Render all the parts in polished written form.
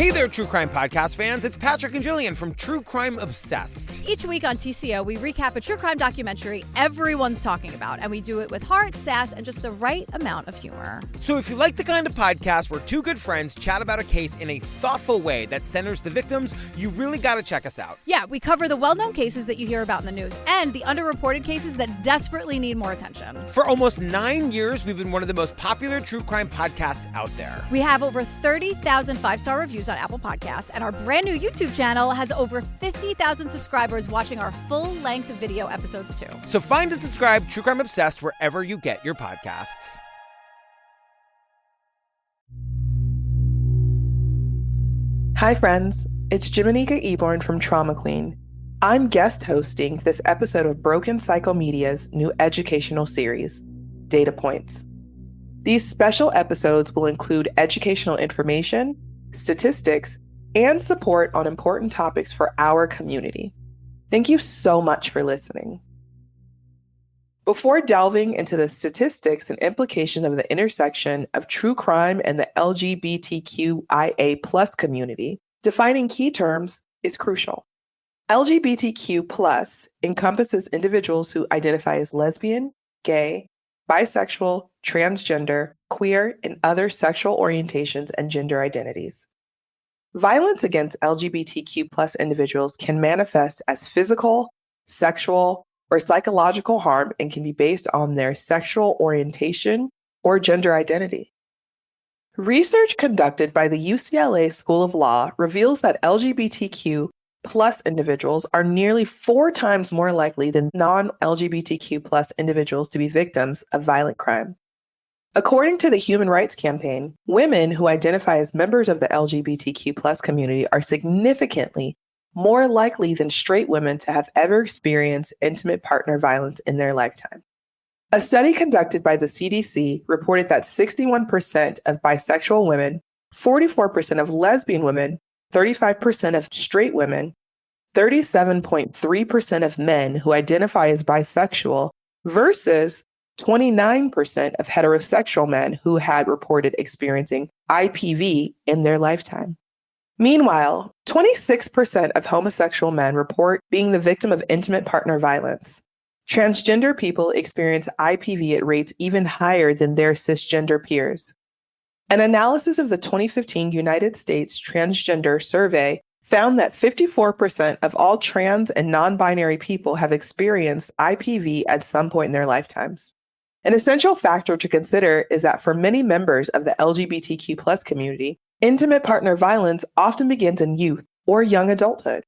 Hey there, True Crime Podcast fans. It's Patrick and Jillian from True Crime Obsessed. Each week on TCO, we recap a true crime documentary everyone's talking about, and we do it with heart, sass, and just the right amount of humor. So if you like the kind of podcast where two good friends chat about a case in a thoughtful way that centers the victims, you really gotta check us out. Yeah, we cover the well-known cases that you hear about in the news and the underreported cases that desperately need more attention. For almost 9 years, we've been one of the most popular true crime podcasts out there. We have over 30,000 five-star reviews on Apple Podcasts, and our brand new YouTube channel has over 50,000 subscribers watching our full-length video episodes too. So find and subscribe True Crime Obsessed wherever you get your podcasts. Hi friends, it's Jimanekia Eborn from Trauma Queen. I'm guest hosting this episode of Broken Cycle Media's new educational series, Data Points. These special episodes will include educational information, statistics, and support on important topics for our community. Thank you so much for listening. Before delving into the statistics and implications of the intersection of true crime and the LGBTQIA+ community, defining key terms is crucial. LGBTQ+ encompasses individuals who identify as lesbian, gay, bisexual, transgender, queer, and other sexual orientations and gender identities. Violence against LGBTQ+ individuals can manifest as physical, sexual, or psychological harm and can be based on their sexual orientation or gender identity. Research conducted by the UCLA School of Law reveals that LGBTQ+ individuals are nearly 4 times more likely than non-LGBTQ+ individuals to be victims of violent crime. According to the Human Rights Campaign, women who identify as members of the LGBTQ+ community are significantly more likely than straight women to have ever experienced intimate partner violence in their lifetime. A study conducted by the CDC reported that 61% of bisexual women, 44% of lesbian women, 35% of straight women, 37.3% of men who identify as bisexual versus 29% of heterosexual men who had reported experiencing IPV in their lifetime. Meanwhile, 26% of homosexual men report being the victim of intimate partner violence. Transgender people experience IPV at rates even higher than their cisgender peers. An analysis of the 2015 United States Transgender Survey found that 54% of all trans and non-binary people have experienced IPV at some point in their lifetimes. An essential factor to consider is that for many members of the LGBTQ+ community, intimate partner violence often begins in youth or young adulthood.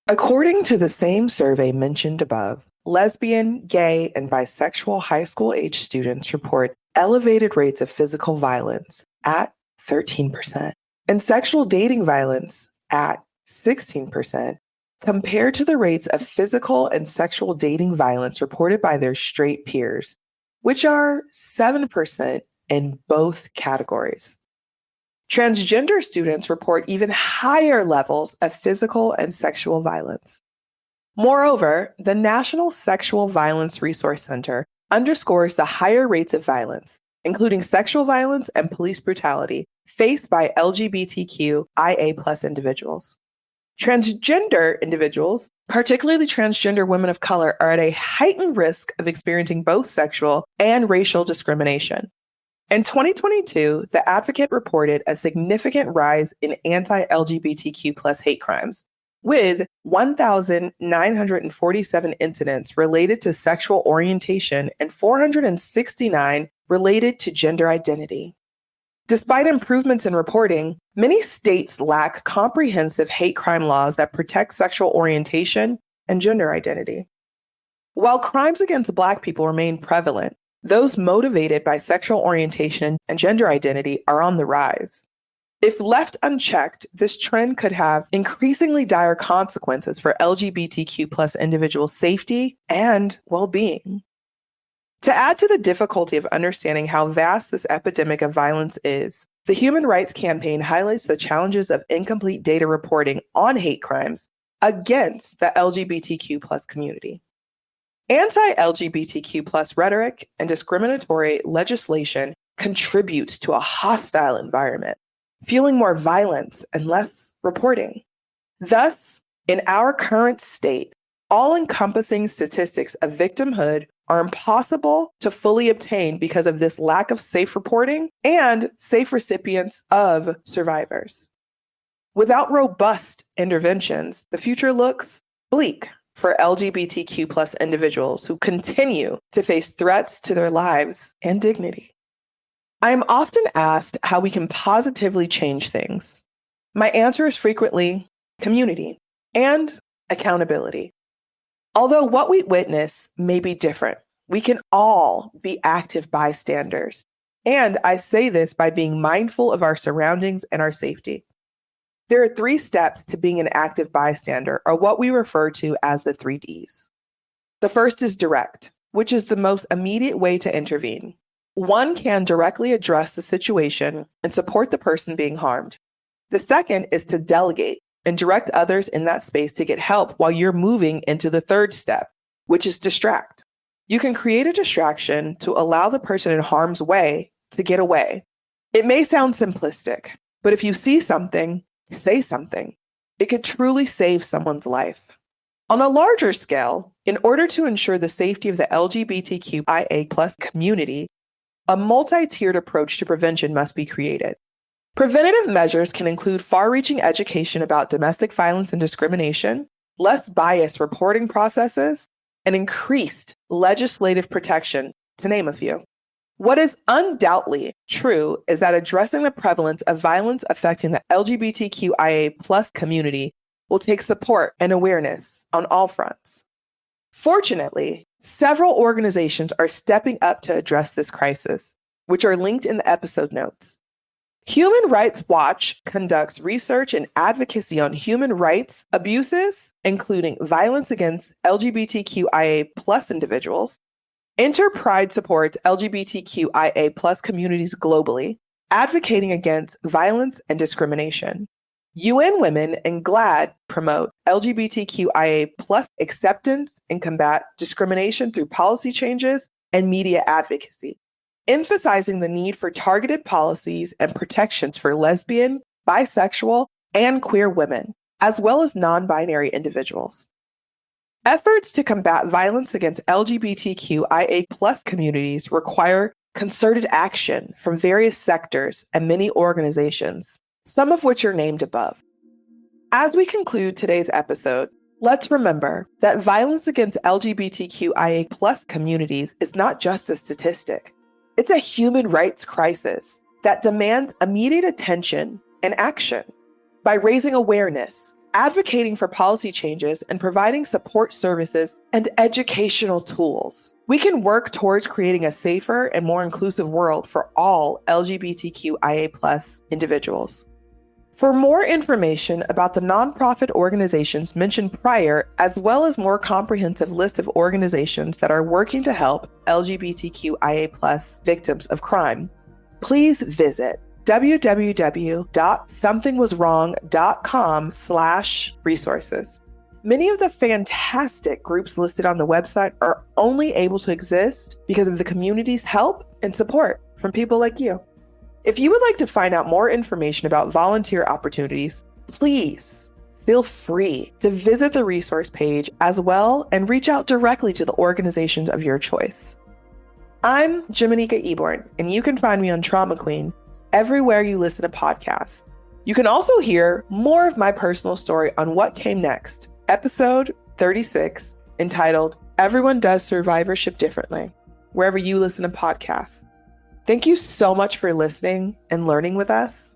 According to the same survey mentioned above, lesbian, gay, and bisexual high school age students report elevated rates of physical violence at 13% and sexual dating violence at 16% compared to the rates of physical and sexual dating violence reported by their straight peers, which are 7% in both categories. Transgender students report even higher levels of physical and sexual violence. Moreover, the National Sexual Violence Resource Center underscores the higher rates of violence, including sexual violence and police brutality, faced by LGBTQIA+ individuals. Transgender individuals, particularly transgender women of color, are at a heightened risk of experiencing both sexual and racial discrimination. In 2022, the Advocate reported a significant rise in anti-LGBTQ+ hate crimes, with 1,947 incidents related to sexual orientation and 469 related to gender identity. Despite improvements in reporting, many states lack comprehensive hate crime laws that protect sexual orientation and gender identity. While crimes against Black people remain prevalent, those motivated by sexual orientation and gender identity are on the rise. If left unchecked, this trend could have increasingly dire consequences for LGBTQ+ individual safety and well-being. To add to the difficulty of understanding how vast this epidemic of violence is, the Human Rights Campaign highlights the challenges of incomplete data reporting on hate crimes against the LGBTQ+ community. Anti-LGBTQ+ rhetoric and discriminatory legislation contributes to a hostile environment. fueling more violence and less reporting. Thus, in our current state, all-encompassing statistics of victimhood are impossible to fully obtain because of this lack of safe reporting and safe recipients of survivors. Without robust interventions, the future looks bleak for LGBTQ+ individuals who continue to face threats to their lives and dignity. I am often asked how we can positively change things. My answer is frequently community and accountability. Although what we witness may be different, we can all be active bystanders. And I say this by being mindful of our surroundings and our safety. There are 3 steps to being an active bystander, or what we refer to as the 3 Ds. The first is direct, which is the most immediate way to intervene. One can directly address the situation and support the person being harmed. The second is to delegate and direct others in that space to get help while you're moving into the third step, which is distract. You can create a distraction to allow the person in harm's way to get away. It may sound simplistic, but if you see something, say something. It could truly save someone's life. On a larger scale, in order to ensure the safety of the LGBTQIA+ community, a multi-tiered approach to prevention must be created. Preventative measures can include far-reaching education about domestic violence and discrimination, less biased reporting processes, and increased legislative protection, to name a few. What is undoubtedly true is that addressing the prevalence of violence affecting the LGBTQIA+ community will take support and awareness on all fronts. Fortunately, several organizations are stepping up to address this crisis, which are linked in the episode notes. Human Rights Watch conducts research and advocacy on human rights abuses, including violence against LGBTQIA+ individuals. Interpride supports LGBTQIA+ communities globally, advocating against violence and discrimination. UN Women and GLAAD promote LGBTQIA+ acceptance and combat discrimination through policy changes and media advocacy, emphasizing the need for targeted policies and protections for lesbian, bisexual, and queer women, as well as non-binary individuals. Efforts to combat violence against LGBTQIA+ communities require concerted action from various sectors and many organizations, some of which are named above. As we conclude today's episode, let's remember that violence against LGBTQIA+ communities is not just a statistic. It's a human rights crisis that demands immediate attention and action. By raising awareness, advocating for policy changes, and providing support services and educational tools, we can work towards creating a safer and more inclusive world for all LGBTQIA+ individuals. For more information about the nonprofit organizations mentioned prior, as well as more comprehensive list of organizations that are working to help LGBTQIA+ victims of crime, please visit www.somethingwaswrong.com/resources. Many of the fantastic groups listed on the website are only able to exist because of the community's help and support from people like you. If you would like to find out more information about volunteer opportunities, please feel free to visit the resource page as well and reach out directly to the organizations of your choice. I'm Jimanekia Eborn, and you can find me on Trauma Queen everywhere you listen to podcasts. You can also hear more of my personal story on What Came Next, episode 36, entitled Everyone Does Survivorship Differently, wherever you listen to podcasts. Thank you so much for listening and learning with us.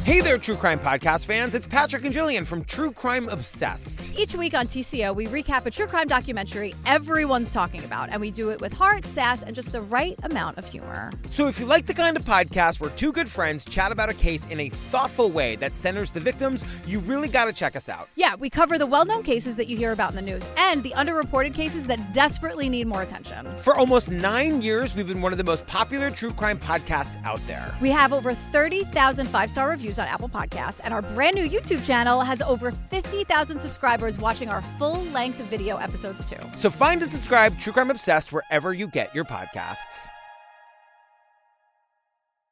Hey there, True Crime Podcast fans. It's Patrick and Jillian from True Crime Obsessed. Each week on TCO, we recap a true crime documentary everyone's talking about, and we do it with heart, sass, and just the right amount of humor. So if you like the kind of podcast where two good friends chat about a case in a thoughtful way that centers the victims, you really got to check us out. Yeah, we cover the well-known cases that you hear about in the news and the underreported cases that desperately need more attention. For almost 9 years, we've been one of the most popular true crime podcasts out there. We have over 30,000 five-star reviews on Apple Apple Podcasts, and our brand new YouTube channel has over 50,000 subscribers watching our full-length video episodes too. So find and subscribe True Crime Obsessed wherever you get your podcasts.